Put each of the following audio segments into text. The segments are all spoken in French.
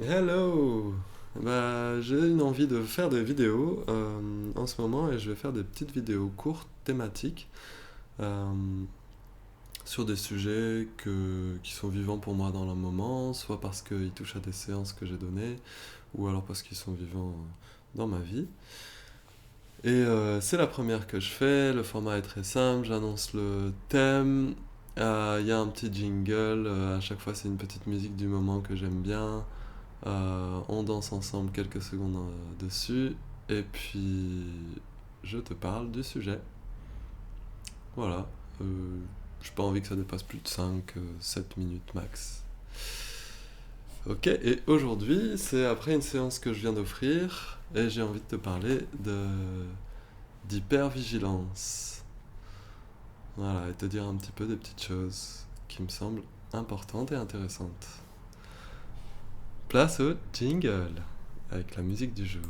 Hello! J'ai une envie de faire des vidéos en ce moment et je vais faire des petites vidéos courtes, thématiques, euh, sur des sujets qui sont vivants pour moi dans le moment, soit parce qu'ils touchent à des séances que j'ai données, ou alors parce qu'ils sont vivants dans ma vie. Et c'est la première que je fais, le format est très simple, j'annonce le thème, il y a un petit jingle, à chaque fois c'est une petite musique du moment que j'aime bien. On danse ensemble quelques secondes dessus, et puis je te parle du sujet. Voilà. J'ai pas envie que ça dépasse plus de 5 7 minutes max. Ok, et aujourd'hui, c'est après une séance que je viens d'offrir, et j'ai envie de te parler d'hypervigilance. Voilà, et te dire un petit peu des petites choses qui me semblent importantes et intéressantes. Place au jingle, avec la musique du jour.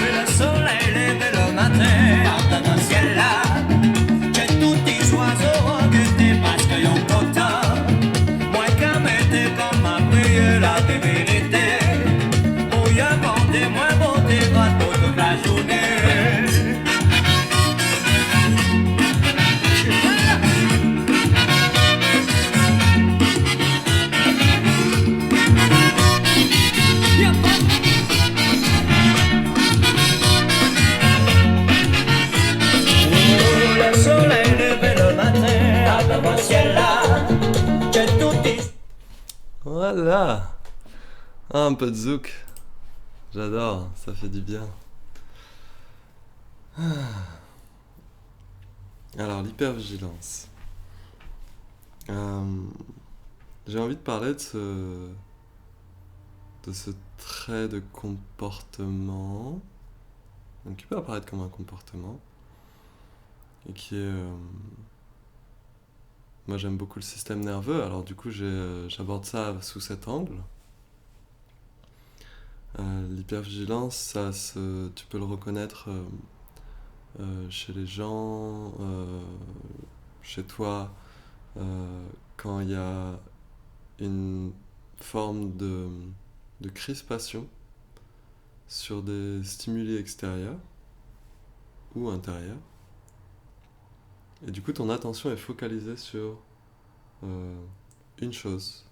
Le soleil levé le matin, dans le ciel là, que tous les oiseaux guettent parce qu'ils ont content. Moi quand m'était comme à prier la divinité, pour y apporter moins beauté pour toute la journée. Le soleil levé le matin, dans le ciel là, que tous les Voilà! Ah, un peu de zouk. J'adore, ça fait du bien. Alors, l'hypervigilance. Euh, j'ai envie de parler de ce trait de comportement, donc qui peut apparaître comme un comportement, et qui est... moi j'aime beaucoup le système nerveux, alors du coup j'aborde ça sous cet angle. L'hypervigilance, tu peux le reconnaître chez les gens, chez toi, quand il y a une forme de crispation sur des stimuli extérieurs ou intérieurs. Et du coup, ton attention est focalisée sur euh, une chose.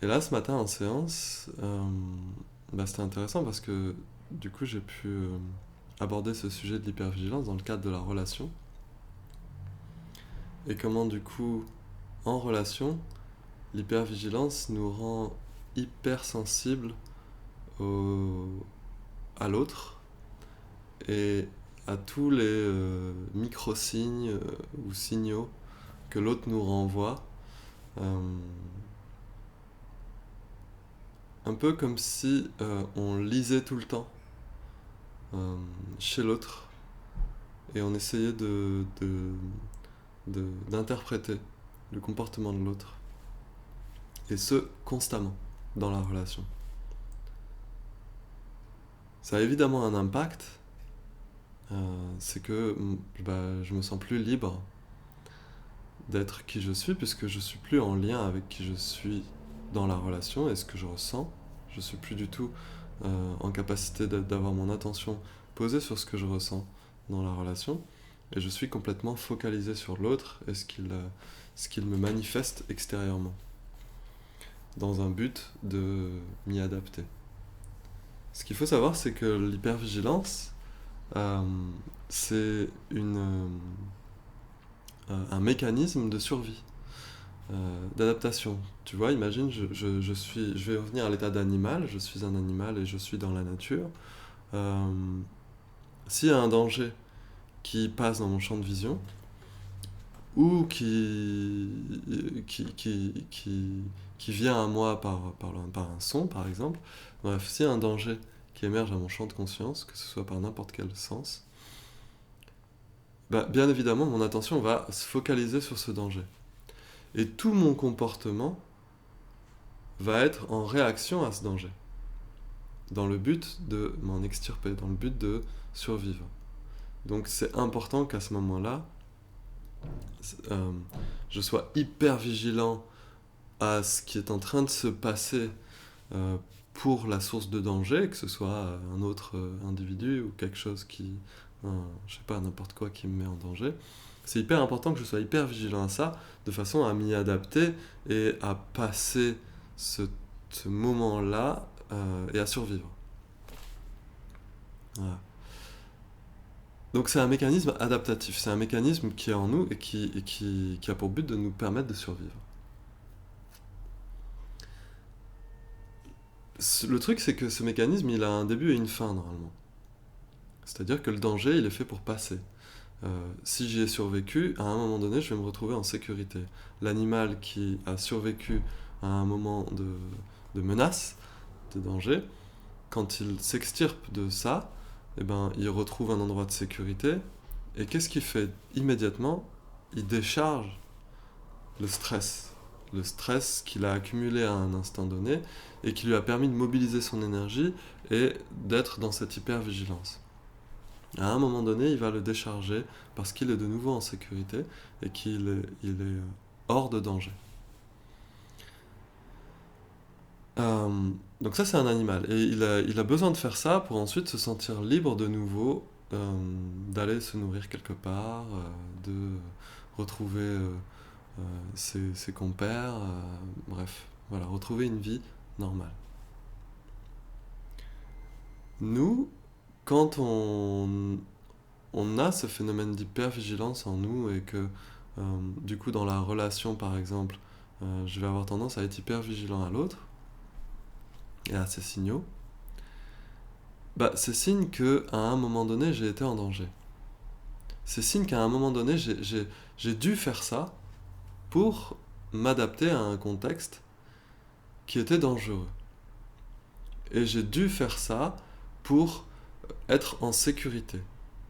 Et là, ce matin en séance, c'était intéressant parce que du coup, j'ai pu aborder ce sujet de l'hypervigilance dans le cadre de la relation. Et comment, du coup, en relation, l'hypervigilance nous rend hypersensibles au, à l'autre et à tous les micro-signes ou signaux que l'autre nous renvoie. Euh, un peu comme si on lisait tout le temps euh, chez l'autre et on essayait d'interpréter le comportement de l'autre. Et ce, constamment, dans la relation. Ça a évidemment un impact, c'est que je me sens plus libre d'être qui je suis, puisque je suis plus en lien avec qui je suis dans la relation et ce que je ressens. Je suis plus du tout en capacité d'avoir mon attention posée sur ce que je ressens dans la relation, et je suis complètement focalisé sur l'autre et ce qu'il me manifeste extérieurement, dans un but de m'y adapter. Ce qu'il faut savoir, c'est que l'hypervigilance, euh, c'est un mécanisme de survie, d'adaptation. Tu vois, imagine, je vais revenir à l'état d'animal, je suis un animal et je suis dans la nature. Euh, S'il y a un danger qui passe dans mon champ de vision, ou qui vient à moi par un son, par exemple, bref, s'il y a un danger qui émerge à mon champ de conscience, que ce soit par n'importe quel sens, bien évidemment, mon attention va se focaliser sur ce danger. Et tout mon comportement va être en réaction à ce danger, dans le but de m'en extirper, dans le but de survivre. Donc c'est important qu'à ce moment-là, je sois hyper vigilant à ce qui est en train de se passer pour la source de danger, que ce soit un autre individu ou quelque chose qui, je sais pas, n'importe quoi qui me met en danger. C'est hyper important que je sois hyper vigilant à ça, de façon à m'y adapter et à passer ce moment-là et à survivre. Voilà. Donc c'est un mécanisme adaptatif, c'est un mécanisme qui est en nous et qui a pour but de nous permettre de survivre. Le truc, c'est que ce mécanisme, il a un début et une fin, normalement. C'est-à-dire que le danger, il est fait pour passer. Si j'y ai survécu, à un moment donné, je vais me retrouver en sécurité. L'animal qui a survécu à un moment de menace, de danger, quand il s'extirpe de ça, eh ben, il retrouve un endroit de sécurité. Et qu'est-ce qu'il fait immédiatement? Il décharge le stress qu'il a accumulé à un instant donné et qui lui a permis de mobiliser son énergie et d'être dans cette hyper-vigilance. À un moment donné, il va le décharger parce qu'il est de nouveau en sécurité et qu'il est hors de danger. Donc ça, c'est un animal. Et il a besoin de faire ça pour ensuite se sentir libre de nouveau, d'aller se nourrir quelque part, de retrouver ses compères, bref, voilà, retrouver une vie normale. Nous, quand on a ce phénomène d'hypervigilance en nous et que du coup dans la relation par exemple, je vais avoir tendance à être hyper vigilant à l'autre et à ses signaux, c'est signe qu'à un moment donné j'ai été en danger. C'est signe qu'à un moment donné j'ai dû faire ça pour m'adapter à un contexte qui était dangereux. Et j'ai dû faire ça pour être en sécurité.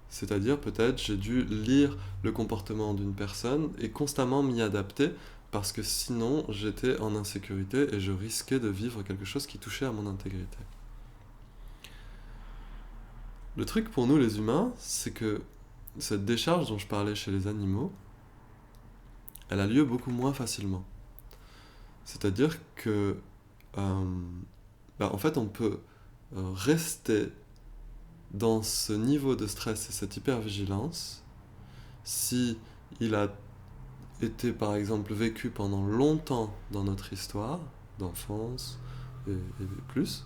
C'est-à-dire peut-être j'ai dû lire le comportement d'une personne et constamment m'y adapter parce que sinon j'étais en insécurité et je risquais de vivre quelque chose qui touchait à mon intégrité. Le truc pour nous les humains, c'est que cette décharge dont je parlais chez les animaux, elle a lieu beaucoup moins facilement. C'est-à-dire que en fait on peut rester dans ce niveau de stress et cette hypervigilance si il a été par exemple vécu pendant longtemps dans notre histoire d'enfance et plus.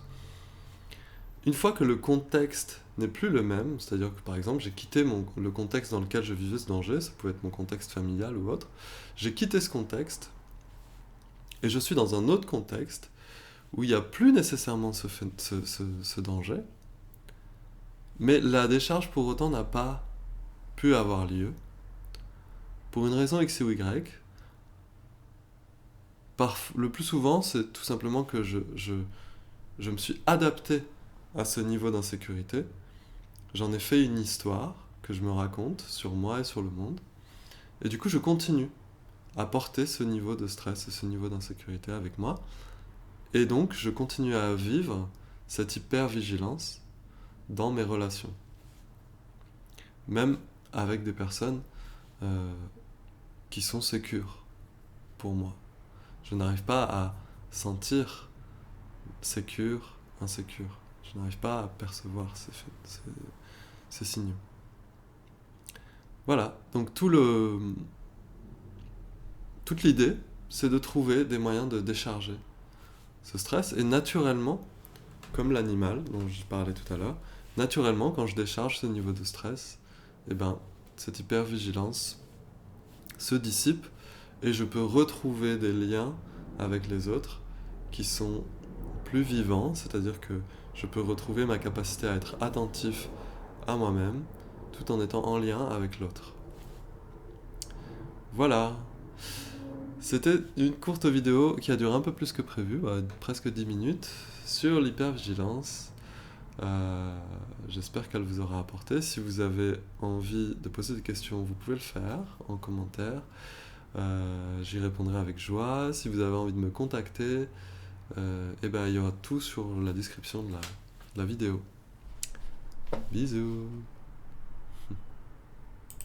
Une fois que le contexte n'est plus le même, c'est-à-dire que par exemple j'ai quitté le contexte dans lequel je vivais ce danger, ça pouvait être mon contexte familial ou autre, j'ai quitté ce contexte et je suis dans un autre contexte où il n'y a plus nécessairement ce danger, mais la décharge pour autant n'a pas pu avoir lieu, pour une raison X ou Y. Le plus souvent, c'est tout simplement que je me suis adapté à ce niveau d'insécurité, j'en ai fait une histoire que je me raconte sur moi et sur le monde, et du coup je continue à porter ce niveau de stress et ce niveau d'insécurité avec moi, et donc je continue à vivre cette hyper-vigilance dans mes relations. Même avec des personnes qui sont sécures pour moi. Je n'arrive pas à sentir sécure, insécure. Je n'arrive pas à percevoir ces signaux. Voilà, donc toute l'idée, c'est de trouver des moyens de décharger ce stress, et naturellement, comme l'animal dont je parlais tout à l'heure, naturellement, quand je décharge ce niveau de stress, cette hypervigilance se dissipe et je peux retrouver des liens avec les autres qui sont plus vivants, c'est-à-dire que je peux retrouver ma capacité à être attentif à moi-même tout en étant en lien avec l'autre. Voilà. C'était une courte vidéo qui a duré un peu plus que prévu, presque 10 minutes, sur l'hypervigilance. J'espère qu'elle vous aura apporté. Si vous avez envie de poser des questions, vous pouvez le faire en commentaire. J'y répondrai avec joie. Si vous avez envie de me contacter, eh ben, il y aura tout sur la description de la vidéo. Bisous!